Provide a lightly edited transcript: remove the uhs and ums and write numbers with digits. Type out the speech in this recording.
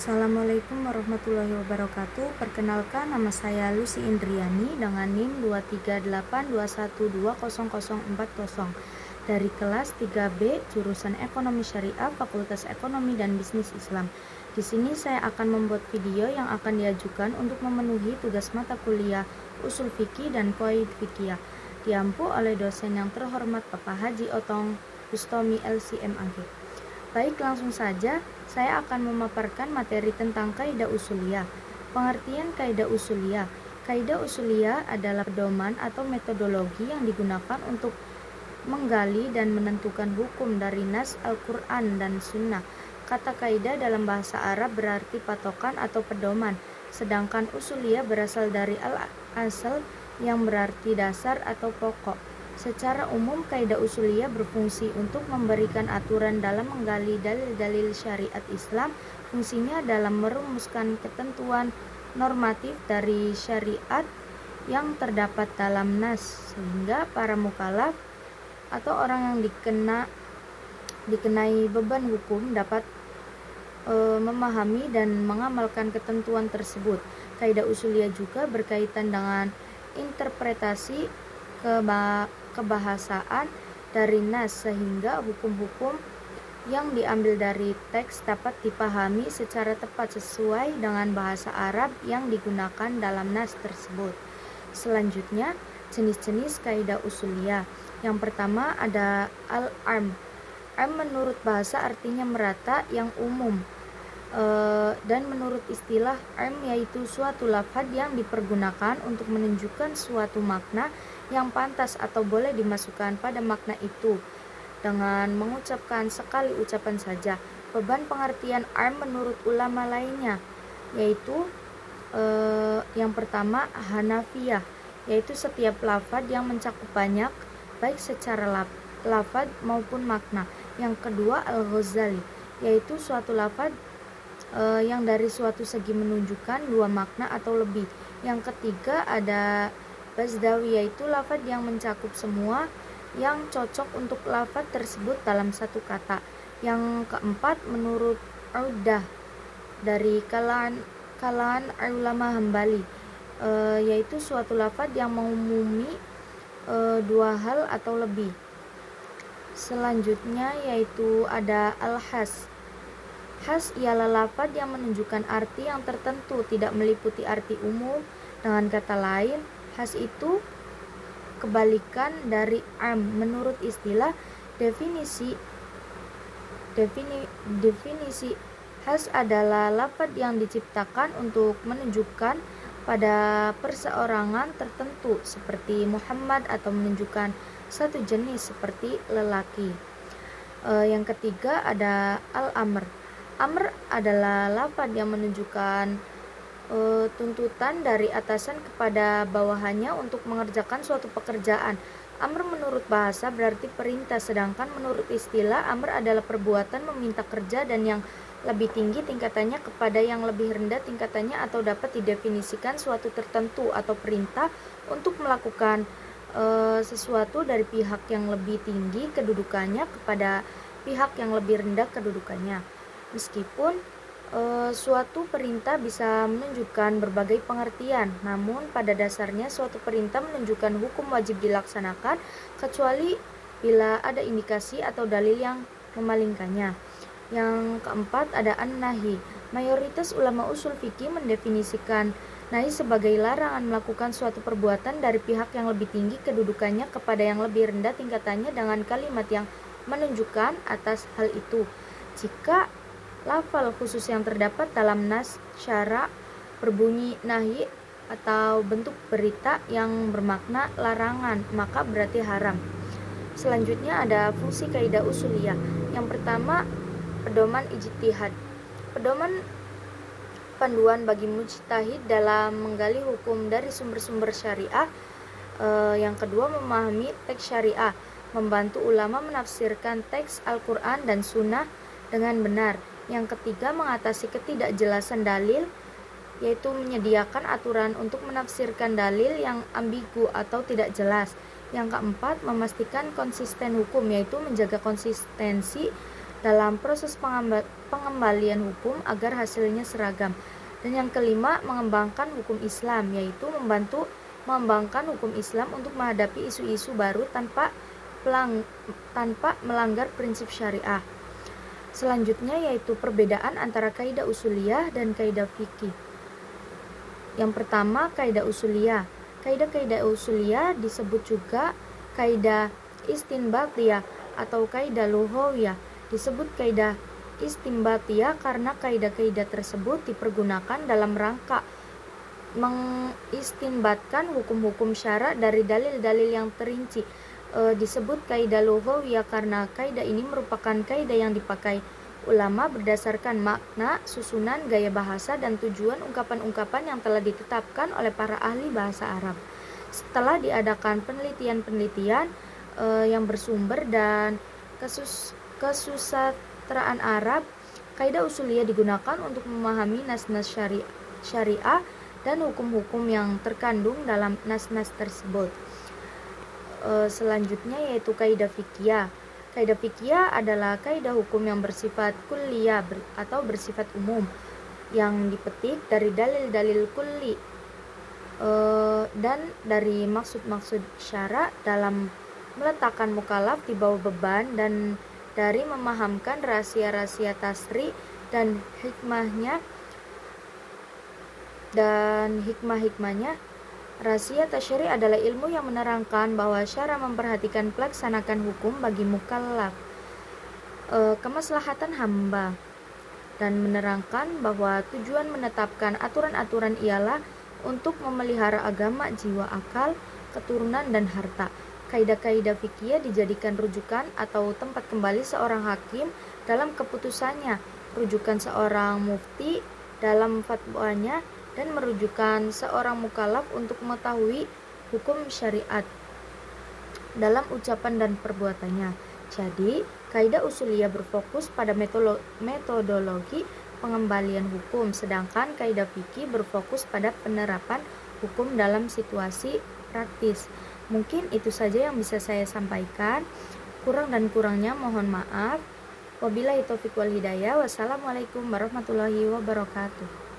Assalamualaikum warahmatullahi wabarakatuh. Perkenalkan, nama saya Lucy Indriani dengan NIM 23821200040 dari kelas 3B jurusan Ekonomi Syariah Fakultas Ekonomi dan Bisnis Islam. Di sini saya akan membuat video yang akan diajukan untuk memenuhi tugas mata kuliah Usul Fikih dan Qawaid Fikih, diampu oleh dosen yang terhormat Bapak Haji Otong Bustomi LCMAG. Baik, langsung saja saya akan memaparkan materi tentang kaidah usuliyah. Pengertian kaidah usuliyah. Kaidah usuliyah adalah pedoman atau metodologi yang digunakan untuk menggali dan menentukan hukum dari nas Al-Quran dan Sunnah. Kata kaidah dalam bahasa Arab berarti patokan atau pedoman, sedangkan usuliyah berasal dari al-asal yang berarti dasar atau pokok. Secara umum, kaidah usuliyah berfungsi untuk memberikan aturan dalam menggali dalil-dalil syariat Islam. Fungsinya dalam merumuskan ketentuan normatif dari syariat yang terdapat dalam nas, sehingga para mukallaf atau orang yang dikenai beban hukum dapat memahami dan mengamalkan ketentuan tersebut. Kaidah usuliyah juga berkaitan dengan interpretasi kebahasaan dari nas, sehingga hukum-hukum yang diambil dari teks dapat dipahami secara tepat sesuai dengan bahasa Arab yang digunakan dalam nas tersebut. Selanjutnya, jenis-jenis kaidah usuliyah. Yang pertama ada al-am. Am menurut bahasa artinya merata, yang umum. Dan menurut istilah, am yaitu suatu lafaz yang dipergunakan untuk menunjukkan suatu makna yang pantas atau boleh dimasukkan pada makna itu dengan mengucapkan sekali ucapan saja. Beban pengertian am menurut ulama lainnya yaitu yang pertama Hanafiyah, yaitu setiap lafaz yang mencakup banyak baik secara lafaz maupun makna. Yang kedua Al-Ghazali, yaitu suatu lafaz yang dari suatu segi menunjukkan dua makna atau lebih. Yang ketiga ada Bazdawi, yaitu lafaz yang mencakup semua yang cocok untuk lafaz tersebut dalam satu kata. Yang keempat menurut Audah dari kalangan ulama Hambali, yaitu suatu lafaz yang mengumumi dua hal atau lebih. Selanjutnya yaitu ada al-has. Has ialah lafaz yang menunjukkan arti yang tertentu, tidak meliputi arti umum. Dengan kata lain, has itu kebalikan dari am. Menurut istilah definisi has adalah lafaz yang diciptakan untuk menunjukkan pada perseorangan tertentu seperti Muhammad, atau menunjukkan satu jenis seperti lelaki. Yang ketiga ada al-amr. Amr adalah lafaz yang menunjukkan tuntutan dari atasan kepada bawahannya untuk mengerjakan suatu pekerjaan. Amr menurut bahasa berarti perintah, sedangkan menurut istilah amr adalah perbuatan meminta kerja dan yang lebih tinggi tingkatannya kepada yang lebih rendah tingkatannya, atau dapat didefinisikan suatu tertentu atau perintah untuk melakukan sesuatu dari pihak yang lebih tinggi kedudukannya kepada pihak yang lebih rendah kedudukannya. Meskipun suatu perintah bisa menunjukkan berbagai pengertian, namun pada dasarnya suatu perintah menunjukkan hukum wajib dilaksanakan kecuali bila ada indikasi atau dalil yang memalingkannya. Yang keempat ada an-nahi. Mayoritas ulama usul fikih mendefinisikan nahi sebagai larangan melakukan suatu perbuatan dari pihak yang lebih tinggi kedudukannya kepada yang lebih rendah tingkatannya dengan kalimat yang menunjukkan atas hal itu. Jika lafal khusus yang terdapat dalam nas syara berbunyi nahi atau bentuk berita yang bermakna larangan, maka berarti haram. Selanjutnya ada fungsi kaidah usuliyah. Yang pertama, pedoman ijtihad. Pedoman panduan bagi mujtahid dalam menggali hukum dari sumber-sumber syariah. Yang kedua, memahami teks syariah, membantu ulama menafsirkan teks Al-Quran dan Sunnah dengan benar. Yang ketiga, mengatasi ketidakjelasan dalil, yaitu menyediakan aturan untuk menafsirkan dalil yang ambigu atau tidak jelas. Yang keempat, memastikan konsisten hukum, yaitu menjaga konsistensi dalam proses pengembalian hukum agar hasilnya seragam. Dan yang kelima, mengembangkan hukum Islam, yaitu membantu mengembangkan hukum Islam untuk menghadapi isu-isu baru tanpa melanggar prinsip syariah. Selanjutnya yaitu perbedaan antara kaidah usuliyah dan kaidah fikih. Yang pertama, kaidah usuliyah. Kaidah-kaidah usuliyah disebut juga kaidah istinbatiyah atau kaidah lughawiyah. Disebut kaidah istinbatiyah karena kaidah-kaidah tersebut dipergunakan dalam rangka mengistinbatkan hukum-hukum syara dari dalil-dalil yang terinci. Disebut kaidah lughawiyah karena kaidah ini merupakan kaidah yang dipakai ulama berdasarkan makna, susunan, gaya bahasa, dan tujuan ungkapan-ungkapan yang telah ditetapkan oleh para ahli bahasa Arab. Setelah diadakan penelitian-penelitian yang bersumber dan kesusastraan Arab, kaidah usuliyah digunakan untuk memahami nas-nas syariah dan hukum-hukum yang terkandung dalam nas-nas tersebut. Selanjutnya yaitu kaidah fikih. Kaidah fikih adalah kaidah hukum yang bersifat kulliyah atau bersifat umum yang dipetik dari dalil-dalil kulli dan dari maksud-maksud syara dalam meletakkan mukallaf di bawah beban dan dari memahamkan rahasia-rahasia tasri dan hikmah-hikmahnya. Rahasia tasyri adalah ilmu yang menerangkan bahwa syara memperhatikan pelaksanaan hukum bagi mukallaf, kemaslahatan hamba, dan menerangkan bahwa tujuan menetapkan aturan-aturan ialah untuk memelihara agama, jiwa, akal, keturunan, dan harta. Kaidah-kaidah fikih dijadikan rujukan atau tempat kembali seorang hakim dalam keputusannya, rujukan seorang mufti dalam fatwanya, dan merujukan seorang mukallaf untuk mengetahui hukum syariat dalam ucapan dan perbuatannya. Jadi, kaidah usuliyah berfokus pada metodologi pengembalian hukum, sedangkan kaidah fikih berfokus pada penerapan hukum dalam situasi praktis. Mungkin itu saja yang bisa saya sampaikan. Kurang dan kurangnya mohon maaf. Wabillahi taufiq wal hidayah. Wassalamualaikum warahmatullahi wabarakatuh.